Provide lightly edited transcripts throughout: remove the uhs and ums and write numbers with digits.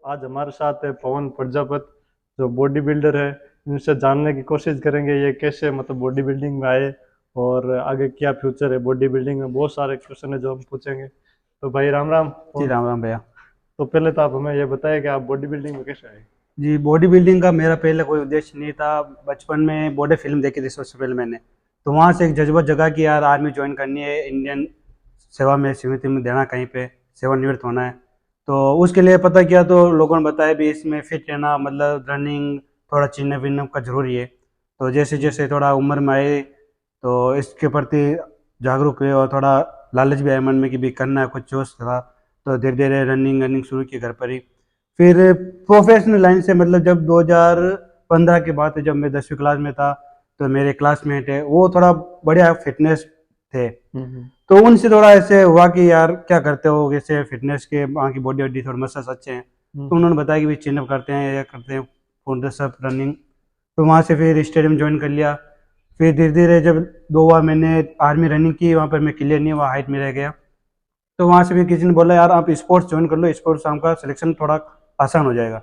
आज हमारे साथ है पवन प्रजापत जो बॉडी बिल्डर है। इनसे जानने की कोशिश करेंगे ये कैसे मतलब बॉडी बिल्डिंग में आए और आगे क्या फ्यूचर है बॉडी बिल्डिंग में। बहुत सारे क्वेश्चन है जो हम पूछेंगे। तो भाई राम राम जी पवन। राम राम भैया। तो पहले तो आप हमें ये बताएं कि आप बॉडी बिल्डिंग में कैसे आए। जी बॉडी बिल्डिंग का मेरा पहले कोई उद्देश्य नहीं था। बचपन में बॉडी फिल्म देखी थी सबसे पहले मैंने। तो वहाँ से एक जज्बा जगा कि यार आर्मी ज्वाइन करनी है, इंडियन सेवा में स्मृति में देना, कहीं पे सेवानिवृत्त होना है। तो उसके लिए पता किया तो लोगों ने बताया भी इसमें फिट रहना मतलब रनिंग थोड़ा चिन्ह विन्ह का जरूरी है। तो जैसे जैसे थोड़ा उम्र में आए तो इसके प्रति जागरूक हुए और थोड़ा लालच भी आया मन में कि भी करना है, कुछ जोश था। तो धीरे धीरे रनिंग रनिंग शुरू की घर पर ही। फिर प्रोफेशनल लाइन से मतलब जब 2015 की बात है, जब मैं 10वीं क्लास में था तो मेरे क्लासमेट है वो थोड़ा बढ़िया फिटनेस थे। तो उनसे थोड़ा ऐसे हुआ कि यार क्या करते हो कैसे फिटनेस के, वहाँ की बॉडी वॉडी थोड़े मसल्स अच्छे हैं। तो उन्होंने बताया कि भाई चिनअप करते हैं या करते हैं पुशअप सब रनिंग। तो वहाँ से फिर स्टेडियम ज्वाइन कर लिया। फिर धीरे धीरे जब 2 बार मैंने आर्मी रनिंग की, वहाँ पर मैं क्लियर नहीं हुआ, हाइट में रह गया। तो वहाँ से भी किसी ने बोला यार आप स्पोर्ट्स ज्वाइन कर लो, स्पोर्ट्स आपका सिलेक्शन थोड़ा आसान हो जाएगा।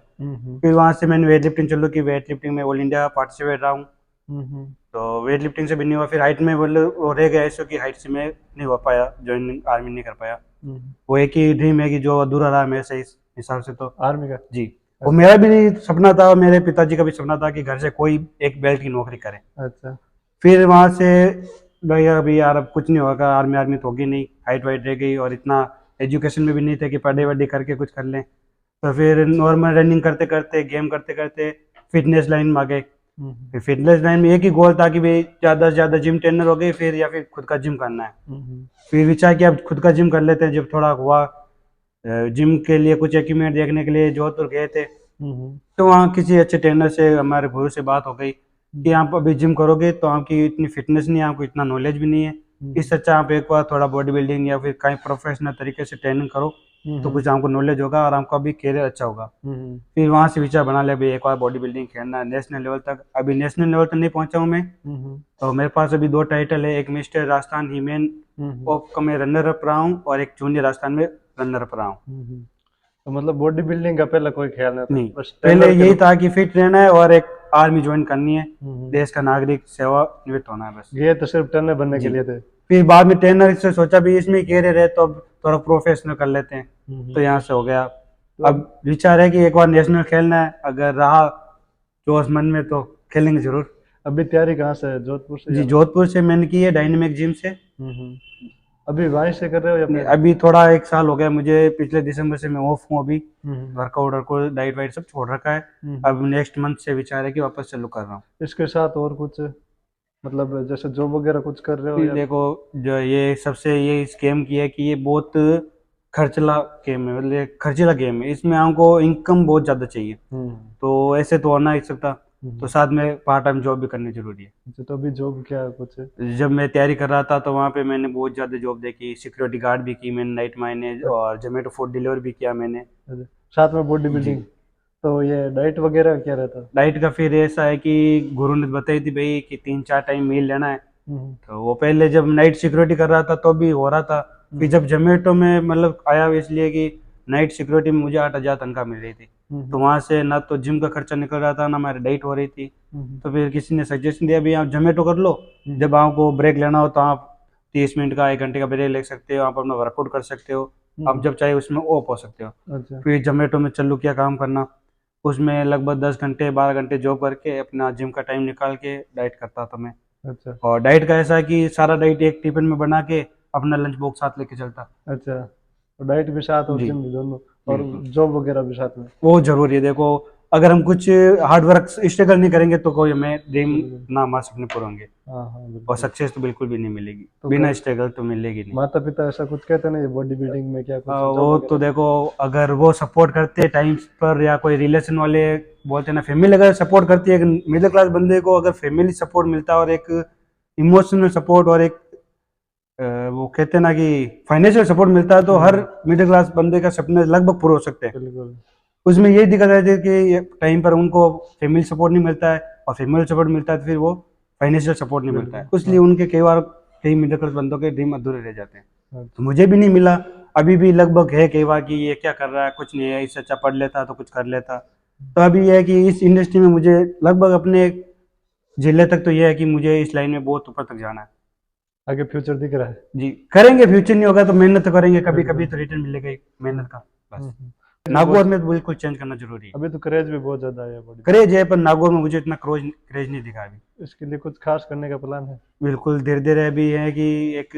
फिर वहाँ से मैंने वेट लिफ्टिंग चालू की, वेट लिफ्टिंग में ऑल इंडिया पार्टिसिपेट रहा हूँ। तो वेट लिफ्टिंग से भी नहीं हुआ, फिर हाइट में बोले वो रह गया ऐसा कि हाइट से मैं नहीं हो पाया, ज्वाइन आर्मी नहीं कर पाया। वो एक ही ड्रीम है कि जो अधूरा रहा मेरे से इस हिसाब से तो आर्मी का। जी। वो मेरा भी नहीं सपना था, मेरे पिताजी का भी सपना था कि घर से कोई एक बेल्ट की नौकरी करे। अच्छा। फिर वहाँ से भैया अभी यार अब कुछ नहीं होगा, आर्मी आर्मी तो होगी नहीं, हाइट वाइट रह गई और इतना एजुकेशन में भी नहीं थे कि पढ़ाई वढ़ाई करके कुछ कर लें। तो फिर नॉर्मल रनिंग करते करते गेम करते करते फिटनेस लाइन में आ गए। फिर फिटनेस लाइन में एक ही गोल था कि भाई ज़्यादा से ज़्यादा जिम ट्रेनर हो गए फिर या फिर खुद का जिम करना है। फिर विचार किया अब खुद का जिम कर लेते हैं। जब थोड़ा हुआ जिम के लिए कुछ इक्विपमेंट देखने के लिए जोधपुर गए थे। तो वहाँ किसी अच्छे ट्रेनर से हमारे गुरु से बात हो गई कि आप अभी जिम करोगे तो आपकी इतनी फिटनेस नहीं है, आपको इतना नॉलेज भी नहीं है, इससे अच्छा आप एक बार थोड़ा बॉडी बिल्डिंग या फिर कहीं प्रोफेशनल तरीके से ट्रेनिंग करो तो कुछ आपको नॉलेज होगा और आपका भी करियर अच्छा होगा। फिर वहाँ से विचार बना लिया भाई एक बार बॉडी बिल्डिंग खेलना है नेशनल लेवल तक। अभी नेशनल लेवल तक नहीं पहुंचा हूँ मैं। तो मेरे पास अभी 2 टाइटल है, एक मिस्टर राजस्थान हीमेन का मैं रनर अप रहा हूँ और एक जूनियर राजस्थान में रनर अप रहा हूँ। तो मतलब बॉडी बिल्डिंग का पहले कोई ख्याल नहीं था, नहीं, बस पहले ट्रेनर के यही था कि फिट रहना है और एक आर्मी ज्वाइन करनी है, देश का नागरिक सेवा निवृत्त होना है बस। ये तो सिर्फ ट्रेनर बनने के जी। लिए थे। फिर बाद में ट्रेनर से सोचा भी इसमें कैरियर है तो अब थोड़ा प्रोफेशनल कर लेते हैं। तो यहाँ से हो गया। अब विचार है कि एक बार नेशनल खेलना है, अगर रहा जोश मन में तो खेलेंगे जरूर। अभी तैयारी कहाँ से है, जोधपुर से जी या? जोधपुर से मैंने की है, डायनेमिक जिम से। अभी वहीं से कर रहे हो या नहीं, फिर? अभी थोड़ा 1 साल हो गया मुझे, पिछले दिसंबर से मैं ऑफ हूँ अभी। हम्म। वर्कआउट वर्कआउट डाइट वाइट सब छोड़ रखा है। अब नेक्स्ट मंथ से विचार है कि वापस चालू कर रहा हूँ। इसके साथ और कुछ मतलब जैसे जॉब वगैरह कुछ कर रहे हो फिर या? देखो जो ये सबसे ये इस गेम की है कि ये बहुत खर्चला गेम है, मतलब ये खर्चीला गेम है, इसमें हमको इनकम बहुत ज़्यादा चाहिए। तो ऐसे तो होना ही सकता। तो साथ में पार्ट टाइम जॉब भी करनी जरूरी है। अच्छा, तो अभी जॉब क्या कुछ है? जब मैं तैयारी कर रहा था तो वहाँ पे मैंने बहुत ज़्यादा जॉब देखी, सिक्योरिटी गार्ड भी की मैंने, नाइट मैनेज और जोमेटो फूड डिलीवर भी किया मैंने। अच्छा, साथ में बॉडी जी। बिल्डिंग। तो ये डाइट वगैरह क्या रहता है? डाइट का फिर ऐसा है कि गुरु ने बताई थी भाई कि 3-4 टाइम मील लेना है। तो वो पहले जब नाइट सिक्योरिटी कर रहा था तो भी हो रहा था। फिर जब जोमेटो में मतलब आया इसलिए कि नाइट सिक्योरिटी में मुझे 8,000 तनख्वाह मिल रही थी। तो वहाँ से ना तो जिम का खर्चा निकल रहा था ना हमारी डाइट हो रही थी। तो फिर किसी ने सजेशन दिया भी आप जोमेटो कर लो, जब आपको ब्रेक लेना हो तो आप 30 मिनट का 1 घंटे का ब्रेक ले सकते हो, आप अपना वर्कआउट कर सकते हो, आप जब चाहे उसमें ऑफ हो सकते हो। अच्छा। फिर जोमेटो में चालू किया काम करना, उसमें लगभग 10 घंटे 12 घंटे जॉब करके अपना जिम का टाइम निकाल के डाइट करता था मैं। अच्छा। और डाइट का ऐसा है कि सारा डाइट एक टिफिन में बना के अपना लंच बॉक्स साथ लेके चलता। अच्छा, तो डाइट भी साथ और जी जिम भी दोनों और बिल्कुल, जॉब वगैरह भी साथ में? वो जरूरी है। देखो अगर हम कुछ हार्ड वर्क स्ट्रगल नहीं करेंगे तो कोई हमें ड्रीम बिल्कुल। ना हमारे सपने पूरे होंगे हाँ हाँ और बिल्कुल। सक्सेस तो बिल्कुल भी नहीं मिलेगी, तो बिना घर स्ट्रगल तो मिलेगी नहीं। माता पिता ऐसा कुछ कहते नहीं बॉडी बिल्डिंग में क्या कुछ जॉब वो तो वगैरह? देखो अगर वो सपोर्ट करते टाइम पर या कोई रिलेशन वाले बोलते हैं ना, फैमिली अगर सपोर्ट करती है, मिडिल क्लास बंदे को अगर फैमिली सपोर्ट मिलता है और एक इमोशनल सपोर्ट और एक वो कहते हैं ना कि फाइनेंशियल सपोर्ट मिलता है तो हर मिडिल क्लास बंदे का सपने लगभग पूरे हो सकते हैं। बिल्कुल। उसमें यही दिक्कत रहती है कि टाइम पर उनको फैमिली सपोर्ट नहीं मिलता है और फैमिली सपोर्ट मिलता है तो फिर वो फाइनेंशियल सपोर्ट नहीं मिलता है, बिल्कुल। इसलिए हाँ। उनके कई बार कई मिडिल क्लास बंदों के ड्रीम अधूरे रह जाते हैं। अच्छा। तो मुझे भी नहीं मिला। अभी भी लगभग है कई बार कि ये क्या कर रहा है, कुछ नहीं है, इससे अच्छा पढ़ लेता तो कुछ कर लेता। तो अभी ये है कि इस इंडस्ट्री में मुझे लगभग अपने जिले तक तो ये है कि मुझे इस लाइन में बहुत ऊपर तक जाना है। आगे फ्यूचर दिख रहा है। जी करेंगे, फ्यूचर नहीं होगा तो मेहनत तो करेंगे, कभी कभी बिल्कुल। तो रिटर्न मिलेगा ही मेहनत का। बस नागौर बहुत में तो बिल्कुल चेंज करना जरूरी है। अभी तो क्रेज भी बहुत ज्यादा है बॉडी। क्रेज है पर नागौर में मुझे इतना क्रेज नहीं दिखा अभी। इसके लिए कुछ खास करने का प्लान है। बिल्कुल धीरे धीरे अभी है कि एक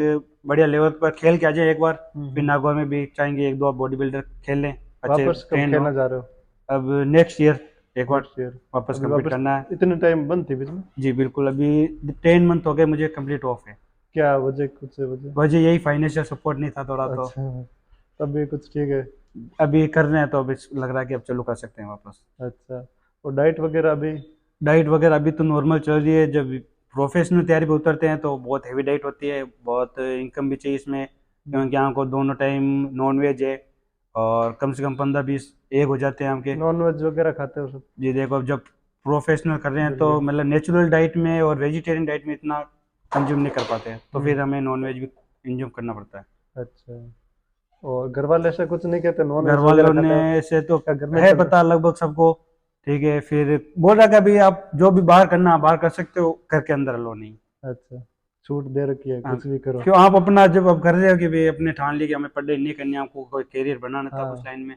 बढ़िया लेवल पर खेल के आ जाए एक बार, फिर हम्म। नागौर में भी चाहेंगे एक दो बॉडी बिल्डर खेल लें, अच्छे वापस कब ट्रेंड हो। खेलना जा रहे हो? अब नेक्स्ट ईयर एक बार नेक्स्ट ईयर। वापस अभी कंप्लीट वापस करना है। इतने टाइम बंद थी बीच में? जी बिल्कुल, अभी 10 मंथ हो गए मुझे कंप्लीट ऑफ है। क्या वजह, कुछ वजह? वजह यही फाइनेंशियल सपोर्ट नहीं था थोड़ा तो। अच्छा, तब भी कुछ ठीक है। अभी कर रहे हैं तो अभी लग रहा है कि अब चलो कर सकते हैं वापस। अच्छा, और डाइट वगैरह अभी? डाइट वगैरह अभी तो नॉर्मल चल रही है। जब प्रोफेशनल तैयारी पे उतरते हैं तो बहुत हैवी डाइट होती है, बहुत इनकम भी चाहिए इसमें, क्योंकि हमको दोनों टाइम नॉन वेज है और कम से कम 15-20 एग हो जाते हैं हमके। नॉन वेज वगैरह खाते हो सब? जी देखो, अब जब प्रोफेशनल कर रहे हैं तो बिल्कुल। मतलब नेचुरल डाइट में और वेजिटेरियन डाइट में इतना कंज्यूम नहीं कर पाते हैं, तो फिर हमें नॉन वेज भी कंज्यूम करना पड़ता है। अच्छा, और घर वाले ऐसा कुछ नहीं कहते नॉन घर वेज वालों वगैरह ने खाते हो? ऐसे तो क्या घर में है सब? पता लगभग सबको, ठीक है, फिर बोल रहा कि अभी आप जो भी बाहर करना बाहर कर सकते हो, घर के अंदर अलो नहीं। अच्छा, छूट दे रखी है, हाँ, कुछ भी करो। क्यों आप अपना जब आप कर रहे हो कि भाई अपने ठान ली कि हमें पढ़ाई नहीं करनी, आपको कोई कैरियर बनाना था उस हाँ। लाइन में,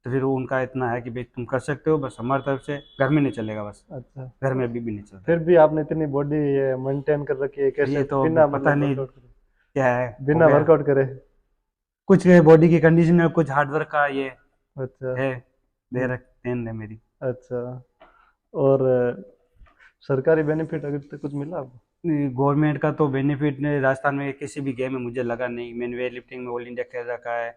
तो फिर वो उनका इतना है कि भाई तुम कर सकते हो, बस हमारी तरफ से घर में नहीं चलेगा बस। अच्छा, घर में अभी भी नहीं चलता। फिर भी आपने इतनी बॉडी मेंटेन कर रखी है, कैसे ये तो बिना पता मतलब नहीं वर्कआउट करे? क्या है, हो बिना गया वर्कआउट करे? कुछ बॉडी की कंडीशन है, कुछ हार्डवर्क का ये अच्छा। है, दे हम्म, रख देन है मेरी। अच्छा, और सरकारी बेनिफिट अगर तक कुछ मिला आपको? गवर्नमेंट का तो बेनिफिट ने राजस्थान में किसी भी गेम में मुझे लगा नहीं। मैंने वेट लिफ्टिंग में ऑल इंडिया खेल रखा है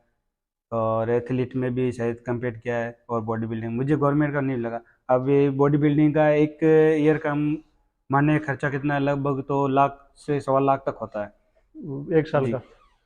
और एथलीट में भी शायद कम्पीट किया है, और बॉडी बिल्डिंग मुझे गवर्नमेंट का नहीं लगा। अब ये बॉडी बिल्डिंग का एक ईयर का माने खर्चा कितना है, लगभग तो लाख से 1.25 लाख तक होता है। एक साल जी का?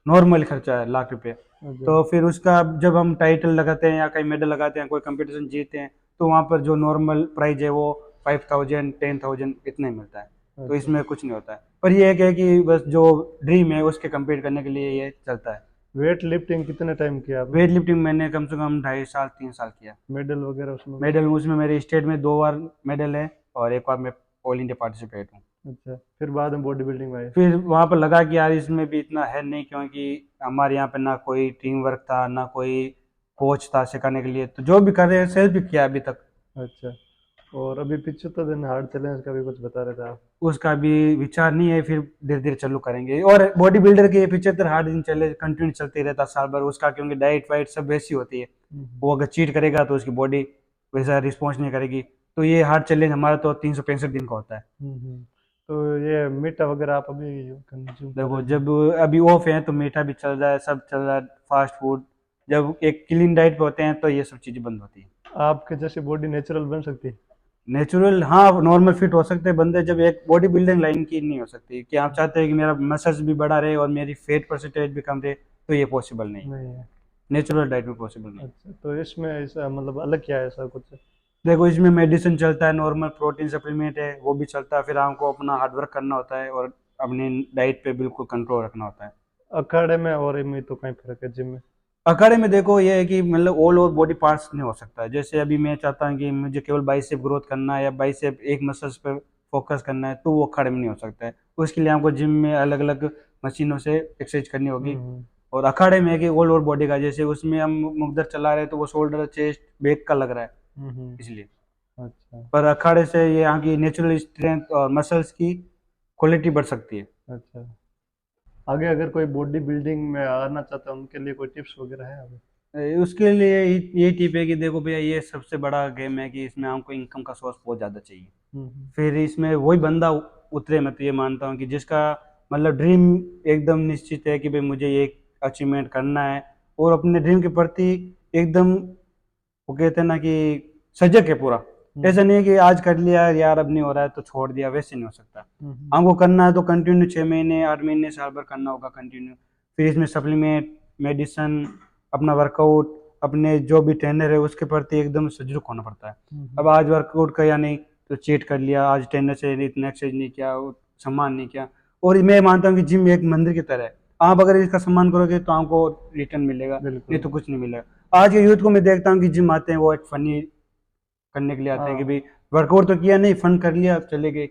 नॉर्मल खर्चा है लाख रुपए। अच्छा। तो फिर उसका जब हम टाइटल लगाते हैं या कहीं मेडल लगाते हैं, कोई कंपटीशन जीतते हैं, तो वहाँ पर जो नॉर्मल प्राइज है वो 5,000 10,000 इतना ही मिलता है। तो अच्छा, इसमें कुछ नहीं होता है, पर ये है कि बस जो ड्रीम है उसके कम्पीट करने के लिए ये चलता है। वेट लिफ्टिंग कितने टाइम किया आपने? वेट लिफ्टिंग मैंने कम से कम 2.5 साल 3 साल किया। मेडल वगैरह उसमें? मेडल उसमें मेरे स्टेट में 2 बार मेडल है और एक बार मैं ऑल इंडिया पार्टिसिपेट हूँ। अच्छा, फिर बाद में बॉडी बिल्डिंग में आए? फिर वहाँ पर लगा कि यार इसमें भी इतना है नहीं, क्योंकि हमारे यहाँ पे ना कोई टीम वर्क था ना कोई कोच था सिखाने के लिए, तो जो भी कर रहे हैं सेल्फ भी किया अभी तक। अच्छा, और अभी 75 दिन हार्ड चैलेंज का भी कुछ बता रहे थे आप? उसका भी विचार नहीं है, फिर धीरे धीरे चालू करेंगे। और बॉडी बिल्डर के 75 हार्ड दिन चले कंटिन्यू चलते ही रहता साल भर उसका, क्योंकि डाइट वाइट सब वैसी होती है। वो अगर चीट करेगा तो उसकी बॉडी वैसा रिस्पॉन्स नहीं करेगी। तो ये हार्ड चैलेंज हमारा तो 365 दिन का होता है। तो ये मीठा वगैरह आप अभी कंज्यूम कर देखो रहे थे? जब अभी ऑफ है तो मीठा भी चल रहा है, सब चल रहा है, फास्ट फूड। जब एक क्लीन डाइट पे होते हैं तो ये सब चीज़ें बंद होती है। आपके जैसी बॉडी नेचुरल बन सकती है? नेचुरल हाँ, नॉर्मल फिट हो सकते हैं बंदे, जब एक बॉडी बिल्डिंग लाइन की नहीं हो सकती कि आप चाहते हैं कि मेरा मसल्स भी बढ़ा रहे और मेरी फेट परसेंटेज भी कम रहे, तो ये पॉसिबल नहीं। नहीं है? नेचुरल डाइट में पॉसिबल नहीं। अच्छा, तो इसमें ऐसा मतलब अलग क्या है ऐसा कुछ? देखो इसमें मेडिसिन चलता है, नॉर्मल प्रोटीन सप्लीमेंट है वो भी चलता है, फिर हमको अपना हार्डवर्क करना होता है और अपनी डाइट पे बिल्कुल कंट्रोल रखना होता है। अखाड़े में और इनमें तो कहीं फर्क है जिम में? अखाड़े में देखो ये है कि मतलब ऑल ओवर बॉडी पार्ट्स नहीं हो सकता है। जैसे अभी मैं चाहता हूँ कि मुझे केवल बाइसेप ग्रोथ करना है या बाइसेप एक मसल्स पे फोकस करना है, तो वो अखाड़े में नहीं हो सकता है। उसके लिए हमको जिम में अलग अलग मशीनों से एक्सरसाइज करनी होगी। हम्म। और अखाड़े में है कि ऑल ओवर बॉडी का, जैसे उसमें हम मुकद्दर चला रहे हैं तो वो शोल्डर चेस्ट बैक का लग रहा है, हम्म। इसलिए। अच्छा। पर अखाड़े से ये यहाँ की नेचुरल स्ट्रेंथ और मसल्स की क्वालिटी बढ़ सकती है। अच्छा, आगे अगर कोई बॉडी बिल्डिंग में आना चाहता है उनके लिए कोई टिप्स वगैरह है अभी? उसके लिए ये टिप है कि देखो भैया ये सबसे बड़ा गेम है कि इसमें हमको इनकम का सोर्स बहुत ज़्यादा चाहिए। हम्म। फिर इसमें वही बंदा उतरे। मैं तो ये मानता हूँ कि जिसका मतलब ड्रीम एकदम निश्चित है कि भाई मुझे ये अचीवमेंट करना है और अपने ड्रीम के प्रति एकदम, वो कहते हैं ना कि सजग है पूरा। ऐसा नहीं है कि आज कर लिया यार अब नहीं हो रहा है तो छोड़ दिया, वैसे नहीं हो सकता। हमको करना है तो कंटिन्यू 6 महीने 8 महीने साल भर करना होगा कंटिन्यू। फिर इसमें सप्लीमेंट मेडिसन अपना वर्कआउट अपने जो भी ट्रेनर है उसके प्रति एकदम सजग होना पड़ता है। अब आज वर्कआउट किया नहीं तो चीट कर लिया, आज ट्रेनर से इतना एक्सरसाइज नहीं किया, सम्मान नहीं किया। और मैं मानता हूँ कि जिम एक मंदिर की तरह है। आप अगर इसका सम्मान करोगे तो आपको रिटर्न मिलेगा, बिल्कुल। नहीं तो कुछ नहीं मिलेगा। आज के यूथ को मैं देखता हूँ कि जिम आते हैं वो एक फनी करने के लिए आते हैं कि हाँ। भाई वर्कआउट तो किया नहीं, फन कर लिया, चले गए।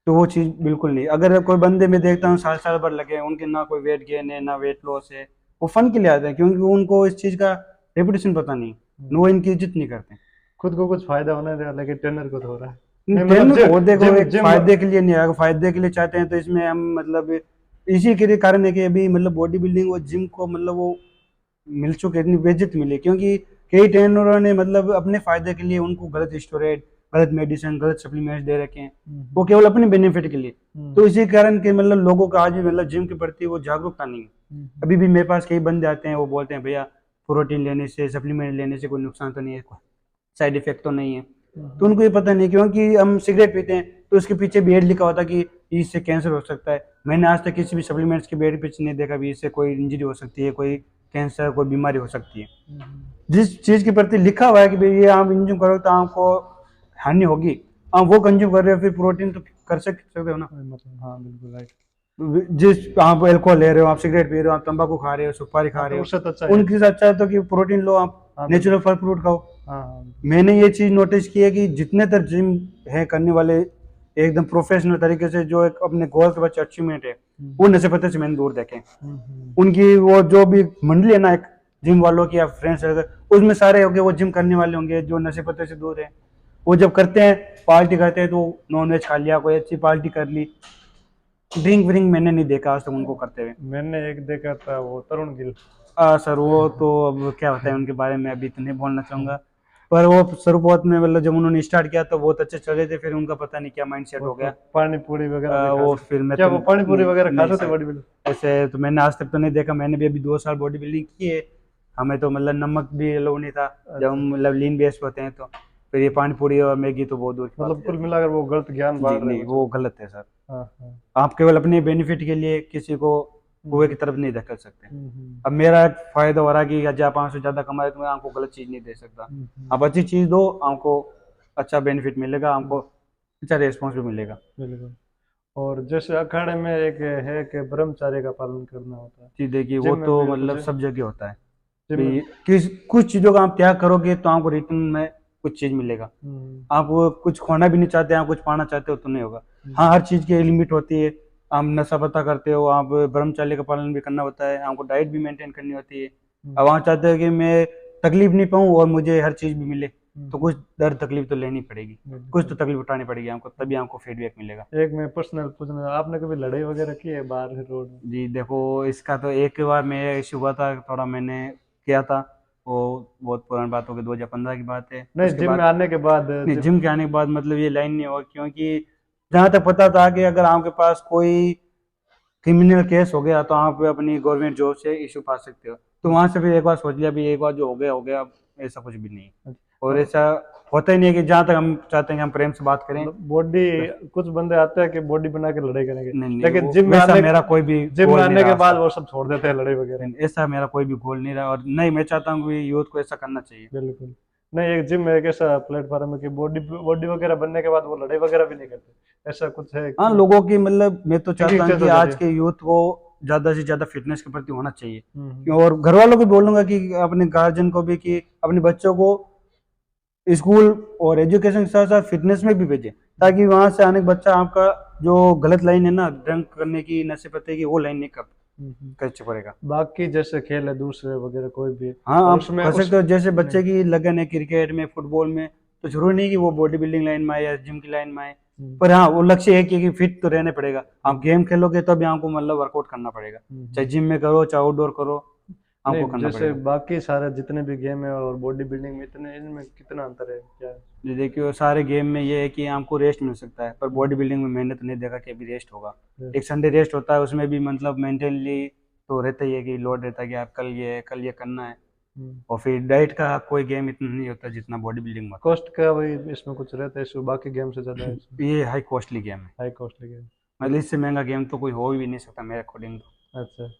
तो वो चीज़ बिल्कुल नहीं। अगर कोई बंदे में देखता हूँ साल साल भर लगे हैं, उनके ना कोई वेट गेन है ना वेट लॉस है, वो फन के लिए आते हैं क्योंकि उनको इस चीज़ का रेपुटेशन पता नहीं, वो इनकी इज्जत नहीं करते। खुद को कुछ फायदा होने दे, लेकिन ट्रेनर को तो हो रहा है। नहीं मतलब ट्रेनर को देखो जिम एक जिम फायदे के लिए नहीं आएगा, फायदे के लिए चाहते हैं तो इसमें हम मतलब इसी के कारण है कि अभी मतलब बॉडी बिल्डिंग और जिम को मतलब वो मिल चुके, इतनी बेइज्जत मिली क्योंकि कई ट्रेनरों ने मतलब अपने फायदे के लिए उनको गलत स्टेरॉइड, गलत मेडिसिन, गलत सप्लीमेंट्स दे रखे हैं, वो केवल अपने बेनिफिट के लिए। तो इसी कारण के मतलब लोगों का आज भी मतलब जिम के प्रति वो जागरूकता नहीं है। अभी भी मेरे पास कई बंदे आते हैं, वो बोलते हैं भैया प्रोटीन लेने से, सप्लीमेंट लेने से कोई नुकसान तो नहीं है, साइड इफेक्ट तो नहीं है। तो उनको ये पता नहीं, क्योंकि हम सिगरेट पीते हैं तो उसके पीछे भी एड लिखा होता है कि इससे कैंसर हो सकता है। मैंने आज तक किसी भी सप्लीमेंट्स के बेड पीछे नहीं देखा भी इससे कोई इंजरी हो सकती है, कोई कैंसर, कोई बीमारी हो सकती है। जिस चीज के प्रति लिखा हुआ है कि भाई ये आप कंज्यूम करो तो आपको हानि होगी, आप वो कंज्यूम कर रहे हो, फिर प्रोटीन तो कर सकते हो ना। मतलब हाँ बिल्कुल राइट। जिस आप अल्कोहल ले रहे हो, आप सिगरेट पी रहे हो, आप तंबाकू खा रहे हो, सुपारी खा हाँ रहे तो हो, उससे तो अच्छा है। उनके साथ अच्छा है तो कि प्रोटीन लो, आप हाँ नेचुरल फल फ्रूट खाओ। हाँ हाँ। मैंने ये चीज नोटिस की है कि जितने तक जिम है करने वाले एकदम प्रोफेशनल तरीके से, जो एक अपने गोल के बच्चे अचीवमेंट है, वो नशे पत्ते से मैंने दूर देखे। उनकी वो जो भी मंडली है ना एक जिम वालों की या फ्रेंड्स सर्कल, उसमें सारे होंगे वो जिम करने वाले होंगे जो नशे पत्ते से दूर है। वो जब करते हैं, पार्टी करते हैं, तो नॉन वेज खा लिया, कोई अच्छी पार्टी कर ली। ड्रिंक व्रिंक मैंने नहीं देखा आज तक उनको करते हुए। मैंने एक देखा था वो तरुण गिल। सर वो तो अब क्या होता है उनके बारे में अभी तो नहीं बोलना चाहूंगा, पर वो शुरुआत में मतलब जब उन्होंने स्टार्ट किया तो बहुत अच्छे चल रहे थे, फिर उनका पता नहीं क्या माइंडसेट वो हो तो गया। पानी पूरी वगैरह भी वो खा फिर मैं क्या तो वो पानी पूरी वगैरह नहीं खाते थे सर, बॉडी बिल्डर? ऐसे तो मैंने आज तक तो नहीं देखा। मैंने भी अभी 2 साल बॉडी बिल्डिंग की है, हमें तो मतलब नमक भी अलाउ नहीं था जब हम मतलब लीन बेस्ड होते हैं। तो फिर ये पानी पूरी और मैगी तो बहुत दूर की बात मतलब हो कुल जाती मिलाकर वो गलत ज्ञान है। बांट जी रहे हैं नहीं, बच्चों वो को। गलत है सर। हाँ हाँ। आप केवल अपने बेनिफिट के लिए किसी को कुएं की तरफ नहीं धकेल सकते। हम्म। अब मेरा एक फायदा हो रहा है कि 1000-500 से ज्यादा कमा रहे तो मैं आपको गलत चीज नहीं दे सकता। आप अच्छी चीज दो, आपको अच्छा बेनिफिट मिलेगा, आपको अच्छा रेस्पॉन्स भी मिलेगा। बिल्कुल। और जैसे अखाड़े में एक है कि ब्रह्मचर्य का पालन करना होता है। जी देखिए, वो जिम में तो भी कुछ मतलब है? सब जगह होता है जिम में। कि कुछ चीजों का आप त्याग करोगे तो आपको रिटर्न में कुछ चीज मिलेगा। आप वो कुछ खोना भी नहीं चाहते, आप कुछ पाना चाहते हो तो नहीं होगा। हाँ, हर चीज की लिमिट होती है। आप नशा पता करते हो, आप ब्रह्मचर्य का पालन भी करना होता है, आपको डाइट भी मेंटेन करनी होती है। अब आप चाहते हो कि मैं तकलीफ नहीं पाऊँ और मुझे हर चीज भी मिले, तो कुछ दर्द तकलीफ तो लेनी पड़ेगी, कुछ तो तकलीफ उठानी पड़ेगी आपको, तभी आपको फीडबैक मिलेगा। एक मैं पर्सनल पूछना, आपने कभी लड़ाई वगैरह की है बाहर रोड में? जी देखो, इसका तो एक बार मेरा इश्यू हुआ था, थोड़ा मैंने किया था। वो बहुत पुरानी बात हो गई, 2015 की बात है। नहीं, उसके जिम में बाद आने के बाद नहीं, जिम के आने के बाद मतलब ये लाइन नहीं हुआ, क्योंकि जहाँ तक पता था कि अगर आपके पास कोई क्रिमिनल केस हो गया तो आप अपनी गवर्नमेंट जॉब से इशू पा सकते हो। तो वहां से फिर एक बार सोच लिया भी एक बार जो हो गया अब ऐसा कुछ भी नहीं है। और ऐसा होता ही नहीं है कि जहाँ तक हम चाहते हैं कि हम प्रेम से बात करें। मतलब बॉडी, बस कुछ बंदे आते हैं कि बॉडी बना के लड़ाई करेंगे, नहीं नहीं, लेकिन वो वैसा मेरा कोई भी जिम में गोल नहीं आने रहा के आज बाद तक। वो सब छोड़ देते हैं लड़ाई वगैरह। नहीं, ऐसा मेरा कोई भी गोल नहीं रहा, और नहीं मैं चाहता हूँ कि यूथ को ऐसा करना चाहिए। बिल्कुल। नहीं, एक जिम में एक ऐसा प्लेटफॉर्म है कि बॉडी बॉडी वगैरह बनने के बाद वो लड़ाई वगैरह भी नहीं करते, ऐसा कुछ है हाँ, कि लोगों की मतलब मैं तो चाहता थिंकिंग हूँ चेंज कि हो जाती आज है? के यूथ को ज्यादा से ज्यादा फिटनेस के प्रति होना चाहिए। हम्म। और घर वालों को बोलूंगा कि अपने गार्जियन को भी कि अपने बच्चों को स्कूल और एजुकेशन के साथ साथ फिटनेस में भी भेजें, ताकि वहां से आने का बच्चा आपका जो गलत लाइन है ना, ड्रंक करने की, नशे पत्ते की, वो लाइन नहीं कर पड़ेगा। बाकी जैसे खेल है दूसरे वगैरह कोई भी, हाँ, और आप उसमें कर उस सकते हो, जैसे नहीं। बच्चे की लगन है क्रिकेट में, फुटबॉल में, तो जरूरी नहीं कि वो बॉडी बिल्डिंग लाइन में आए या जिम की लाइन में आए। पर हाँ, वो लक्ष्य है कि फिट तो रहने पड़ेगा। आप गेम खेलोगे तो भी आपको मतलब वर्कआउट करना पड़ेगा, चाहे जिम में करो चाहे आउटडोर करो, आपको नहीं, करना जैसे पड़ेगा। बाकी सारे जितने भी गेम है और बॉडी बिल्डिंग में, इतने इनमें कितना अंतर है क्या है? जी देखिए, सारे गेम में ये है कि आपको रेस्ट मिल सकता है, पर बॉडी बिल्डिंग में मैंने तो नहीं देखा कि अभी रेस्ट होगा। एक संडे रेस्ट होता है, उसमें भी मतलब मेंटली तो रहता ही है कि लोड रहता है कि आप कल ये करना है। और फिर डाइट का कोई गेम इतना नहीं होता जितना बॉडी बिल्डिंग में होता कॉस्ट का भाई इसमें कुछ रहता है इशू, बाकी गेम से ज्यादा है इसमें? है। ये हाई कॉस्टली गेम है, हाई कॉस्टली गेम। मतलब इससे महंगा गेम तो कोई हो भी नहीं सकता मेरे अकॉर्डिंग तो। अच्छा।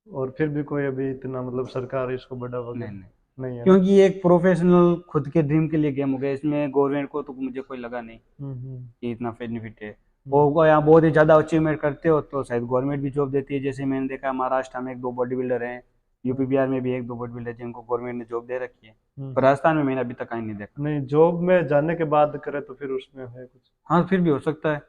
और फिर भी कोई अभी इतना मतलब सरकार इसको बढ़ावा नहीं वगैरह नहीं, नहीं है ना? क्योंकि ये एक प्रोफेशनल खुद के ड्रीम के लिए गेम हो गया, इसमें गवर्नमेंट को तो मुझे कोई लगा नहीं हम्म। कि इतना बेनिफिट है। वो यहाँ बहुत ही ज़्यादा अचीवमेंट करते हो तो शायद गवर्नमेंट भी जॉब देती है। जैसे मैंने देखा महाराष्ट्र में 1-2 बॉडी बिल्डर हैं, यूपी बिहार में भी 1-2 बॉडी बिल्डर जिनको गवर्नमेंट ने जॉब दे रखी है। पर राजस्थान में मैंने अभी तक कहीं नहीं देखा। नहीं, जॉब में जाने के बाद करे तो फिर उसमें है कुछ। हाँ फिर भी हो सकता है।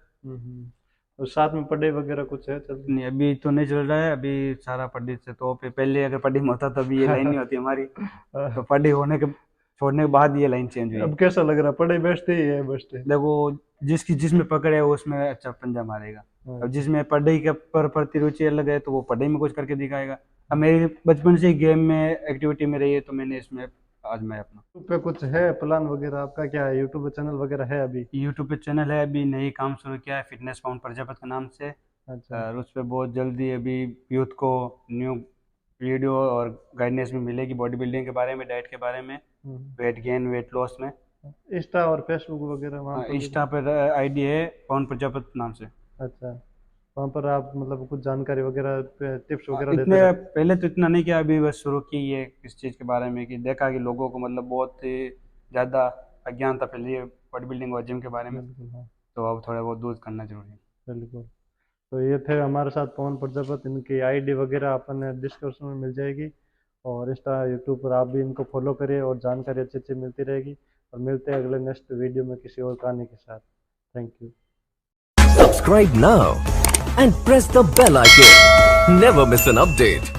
और साथ में पढ़ाई वगैरह कुछ है चल नहीं अभी तो नहीं चल रहा है, अभी सारा पढ़ी से तो पहले अगर पढ़ी में होता तो अभी ये लाइन नहीं होती हमारी। तो पढ़ी होने के छोड़ने के बाद ये लाइन चेंज हुई। अब कैसा लग रहा है, पढ़ाई बेस्ट ही है बेस्ट है? देखो जिसमें पकड़ है वो उसमें अच्छा पंजा मारेगा। अब जिसमें पढ़ाई के पर प्रति रुचि अलग है तो वो पढ़ाई में कुछ करके दिखाएगा। अब मेरी बचपन से गेम में एक्टिविटी में रही है तो मैंने इसमें आज मैं अपना यूट्यूब पे कुछ है प्लान वगैरह आपका? क्या है, यूट्यूब पे चैनल वगैरह है अभी? यूट्यूब पे चैनल है, अभी नई काम शुरू किया है फिटनेस पवन प्रजापति के नाम से। अच्छा। और उस पर बहुत जल्दी अभी यूथ को न्यू वीडियो और गाइडेंस भी मिलेगी बॉडी बिल्डिंग के बारे में, डाइट के बारे में, वेट गेन वेट लॉस में। इंस्टा और फेसबुक वगैरह वहाँ पर? इंस्टा पर आईडी है पवन प्रजापति नाम से। अच्छा, वहाँ पर आप मतलब कुछ जानकारी वगैरह टिप्स वगैरह देते इतने हैं? पहले तो इतना नहीं किया, अभी बस शुरू की है इस चीज़ के बारे में कि देखा कि लोगों को मतलब बहुत ही ज़्यादा अज्ञानता फैली है बॉडी बिल्डिंग और जिम के बारे में। बिल्कुल, हाँ तो अब थोड़ा बहुत दूर करना जरूरी है। बिल्कुल। तो ये थे हमारे साथ पवन प्रजापति, इनकी आईडी वगैरह अपन डिस्क्रिप्शन में मिल जाएगी। और इंस्टा यूट्यूब पर आप भी इनको फॉलो करिए और जानकारी अच्छी अच्छी मिलती रहेगी। और मिलते हैं अगले नेक्स्ट वीडियो में किसी और कहानी के साथ। Thank you. Subscribe now and press the bell icon. Never miss an update.